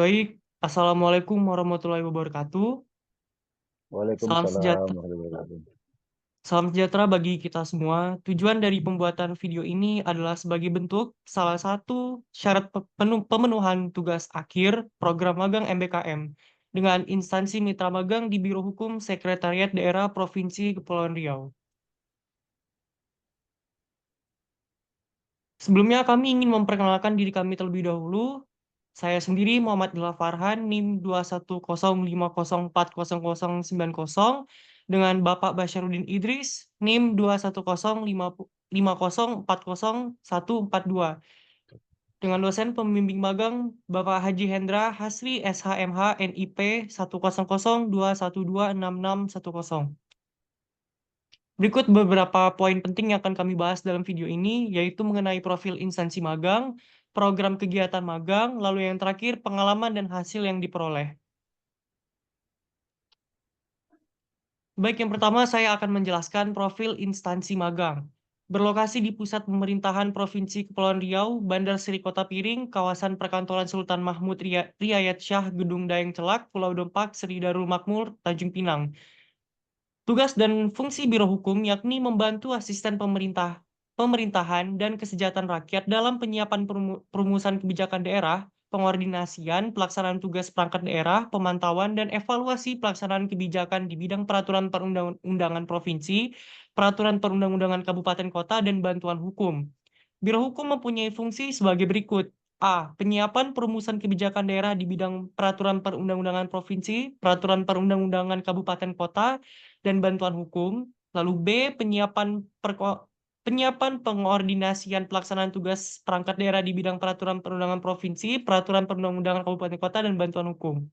Baik, Assalamualaikum warahmatullahi wabarakatuh. Salam Waalaikumsalam sejahtera, warahmatullahi wabarakatuh. salam sejahtera bagi kita semua. Tujuan dari pembuatan video ini adalah sebagai bentuk salah satu syarat pemenuhan tugas akhir program magang MBKM dengan instansi mitra magang di Biro Hukum Sekretariat Daerah Provinsi Kepulauan Riau. Sebelumnya kami ingin memperkenalkan diri kami terlebih dahulu. Saya sendiri Muhammad Dila Farhan, NIM 21050409090 dengan Bapak Basyarudin Idris, NIM 21050404142 dengan dosen pembimbing magang Bapak Haji Hendra Hasri SHMH NIP 10021266610. Berikut beberapa poin penting yang akan kami bahas dalam video ini, yaitu mengenai profil instansi magang, program kegiatan magang, lalu yang terakhir pengalaman dan hasil yang diperoleh. Baik, yang pertama saya akan menjelaskan profil instansi magang. Berlokasi di pusat pemerintahan Provinsi Kepulauan Riau, Bandar Seri Kota Piring, kawasan perkantoran Sultan Mahmud Riayat Syah, Gedung Dayeng Celak, Pulau Dempak, Seri Darul Makmur, Tanjung Pinang. Tugas dan fungsi Biro Hukum yakni membantu asisten pemerintahan dan kesejahteraan rakyat dalam penyiapan perumusan kebijakan daerah, pengordinasian, pelaksanaan tugas perangkat daerah, pemantauan dan evaluasi pelaksanaan kebijakan di bidang peraturan perundang-undangan provinsi, peraturan perundang-undangan kabupaten kota dan bantuan hukum. Biro Hukum mempunyai fungsi sebagai berikut. A. Penyiapan perumusan kebijakan daerah di bidang peraturan perundang-undangan provinsi, peraturan perundang-undangan kabupaten kota, dan bantuan hukum. Lalu B. Penyiapan pengordinasian pelaksanaan tugas perangkat daerah di bidang peraturan perundangan provinsi, peraturan perundang-undangan kabupaten kota, dan bantuan hukum.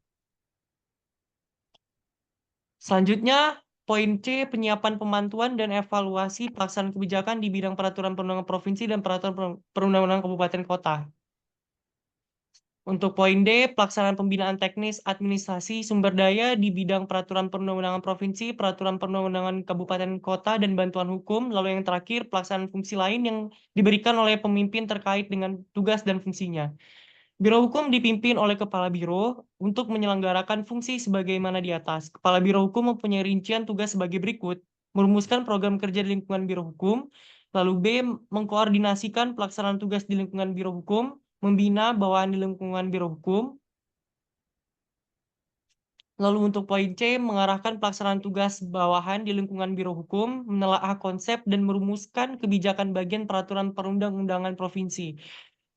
Selanjutnya, poin C, penyiapan pemantauan dan evaluasi pelaksanaan kebijakan di bidang peraturan perundangan provinsi dan peraturan perundang-undangan kabupaten kota. Untuk poin D, pelaksanaan pembinaan teknis administrasi sumber daya di bidang peraturan perundang-undangan provinsi, peraturan perundang-undangan kabupaten kota, dan bantuan hukum. Lalu yang terakhir, pelaksanaan fungsi lain yang diberikan oleh pemimpin terkait dengan tugas dan fungsinya. Biro Hukum dipimpin oleh Kepala Biro untuk menyelenggarakan fungsi sebagaimana di atas. Kepala Biro Hukum mempunyai rincian tugas sebagai berikut: merumuskan program kerja di lingkungan Biro Hukum, lalu B, mengkoordinasikan pelaksanaan tugas di lingkungan Biro Hukum, membina bawahan di lingkungan Biro Hukum. Lalu untuk poin C, mengarahkan pelaksanaan tugas bawahan di lingkungan Biro Hukum, menelaah konsep dan merumuskan kebijakan bagian peraturan perundang-undangan provinsi.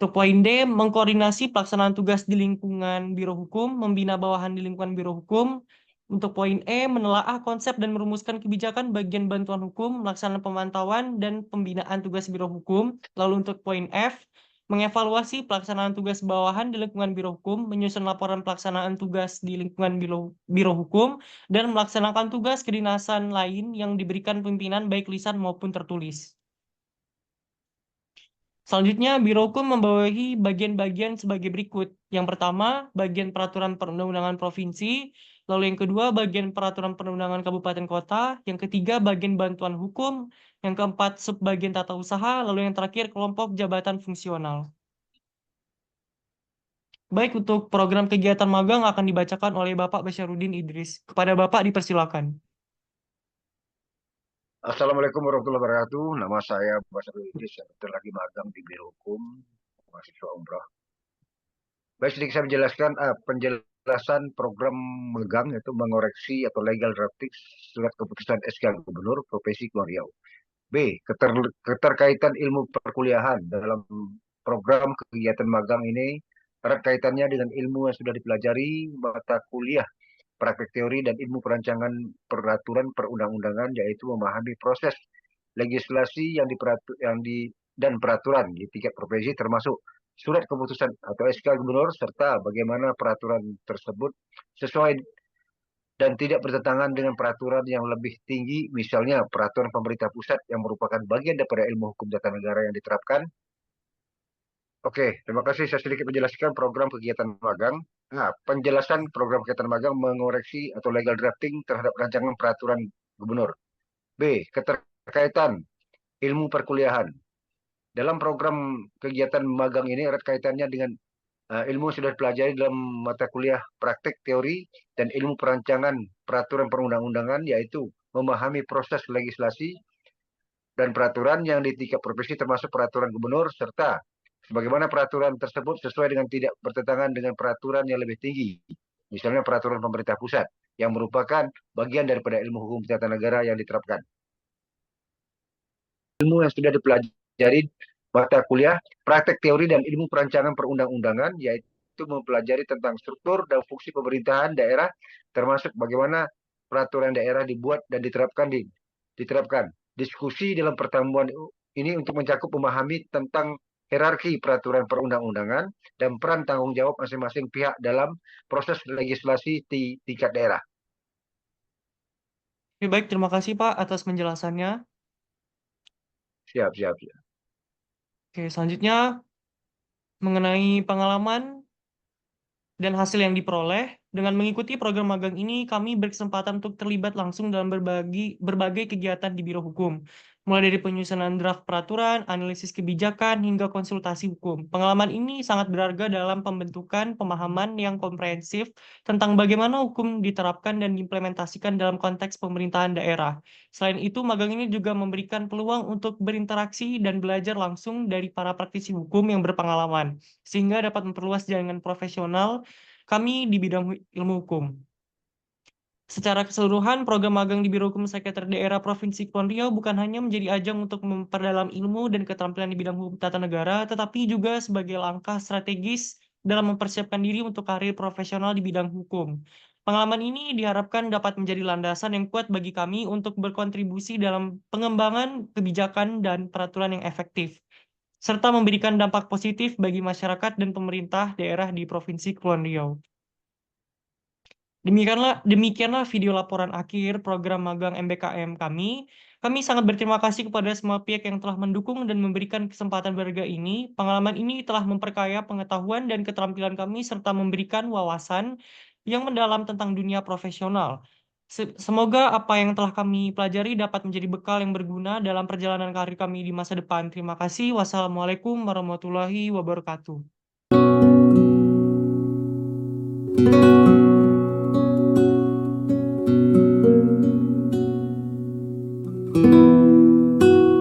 Untuk poin D, mengkoordinasi pelaksanaan tugas di lingkungan Biro Hukum, membina bawahan di lingkungan Biro Hukum. Untuk poin E, menelaah konsep dan merumuskan kebijakan bagian bantuan hukum, melaksanakan pemantauan dan pembinaan tugas Biro Hukum. Lalu untuk poin F, mengevaluasi pelaksanaan tugas bawahan di lingkungan Biro Hukum, menyusun laporan pelaksanaan tugas di lingkungan Biro Hukum, dan melaksanakan tugas kedinasan lain yang diberikan pimpinan baik lisan maupun tertulis. Selanjutnya, Biro Hukum membawahi bagian-bagian sebagai berikut. Yang pertama, bagian peraturan perundang-undangan provinsi. Lalu yang kedua, bagian peraturan perundang-undangan kabupaten kota. Yang ketiga, bagian bantuan hukum. Yang keempat, subbagian tata usaha. Lalu yang terakhir, kelompok jabatan fungsional. Baik, untuk program kegiatan magang akan dibacakan oleh Bapak Basyarudin Idris. Kepada Bapak dipersilakan. Assalamualaikum warahmatullahi wabarakatuh. Nama saya Basarul Idris, saya lagi magang di Biro Hukum, mahasiswa umrah. Baik, sedikit saya menjelaskan penjelasan program magang, yaitu mengoreksi atau legal drafting surat keputusan SK Gubernur Provinsi Kepulauan Riau. B. Keterkaitan ilmu perkuliahan dalam program kegiatan magang ini erat kaitannya dengan ilmu yang sudah dipelajari mata kuliah praktek teori dan ilmu perancangan peraturan perundang-undangan, yaitu memahami proses legislasi dan peraturan di tingkat provinsi, termasuk surat keputusan atau SK Gubernur, serta bagaimana peraturan tersebut sesuai dan tidak bertentangan dengan peraturan yang lebih tinggi, misalnya peraturan pemerintah pusat yang merupakan bagian daripada ilmu hukum tata negara yang diterapkan. Oke, terima kasih. Saya sedikit menjelaskan program kegiatan magang. Nah, penjelasan program kegiatan magang mengoreksi atau legal drafting terhadap rancangan peraturan gubernur. B. Keterkaitan ilmu perkuliahan. Dalam program kegiatan magang ini erat kaitannya dengan ilmu yang sudah dipelajari dalam mata kuliah praktek teori dan ilmu perancangan peraturan perundang-undangan, yaitu memahami proses legislasi dan peraturan yang di tingkat provinsi termasuk peraturan gubernur, serta sebagaimana peraturan tersebut sesuai dengan tidak bertentangan dengan peraturan yang lebih tinggi, misalnya peraturan pemerintah pusat, yang merupakan bagian daripada ilmu hukum tata negara yang diterapkan. Ilmu yang sudah dipelajari mata kuliah, praktek teori dan ilmu perancangan perundang-undangan, yaitu mempelajari tentang struktur dan fungsi pemerintahan daerah, termasuk bagaimana peraturan daerah dibuat dan diterapkan. Diskusi dalam pertemuan ini untuk mencakup memahami tentang hierarki peraturan perundang-undangan dan peran tanggung jawab masing-masing pihak dalam proses legislasi di tingkat daerah. Oke, baik, terima kasih Pak atas penjelasannya. Siap, siap, siap. Oke, selanjutnya mengenai pengalaman dan hasil yang diperoleh. Dengan mengikuti program magang ini, kami berkesempatan untuk terlibat langsung dalam berbagai kegiatan di Biro Hukum, mulai dari penyusunan draft peraturan, analisis kebijakan, hingga konsultasi hukum. Pengalaman ini sangat berharga dalam pembentukan pemahaman yang komprehensif tentang bagaimana hukum diterapkan dan diimplementasikan dalam konteks pemerintahan daerah. Selain itu, magang ini juga memberikan peluang untuk berinteraksi dan belajar langsung dari para praktisi hukum yang berpengalaman, sehingga dapat memperluas jaringan profesional kami di bidang ilmu hukum. Secara keseluruhan, program magang di Biro Hukum Sekretariat Daerah Provinsi Kepulauan Riau bukan hanya menjadi ajang untuk memperdalam ilmu dan keterampilan di bidang hukum tata negara, tetapi juga sebagai langkah strategis dalam mempersiapkan diri untuk karir profesional di bidang hukum. Pengalaman ini diharapkan dapat menjadi landasan yang kuat bagi kami untuk berkontribusi dalam pengembangan kebijakan dan peraturan yang efektif, serta memberikan dampak positif bagi masyarakat dan pemerintah daerah di Provinsi Kepulauan Riau. Demikianlah video laporan akhir program magang MBKM kami. Kami sangat berterima kasih kepada semua pihak yang telah mendukung dan memberikan kesempatan berharga ini. Pengalaman ini telah memperkaya pengetahuan dan keterampilan kami serta memberikan wawasan yang mendalam tentang dunia profesional. Semoga apa yang telah kami pelajari dapat menjadi bekal yang berguna dalam perjalanan karir kami di masa depan. Terima kasih. Wassalamualaikum warahmatullahi wabarakatuh.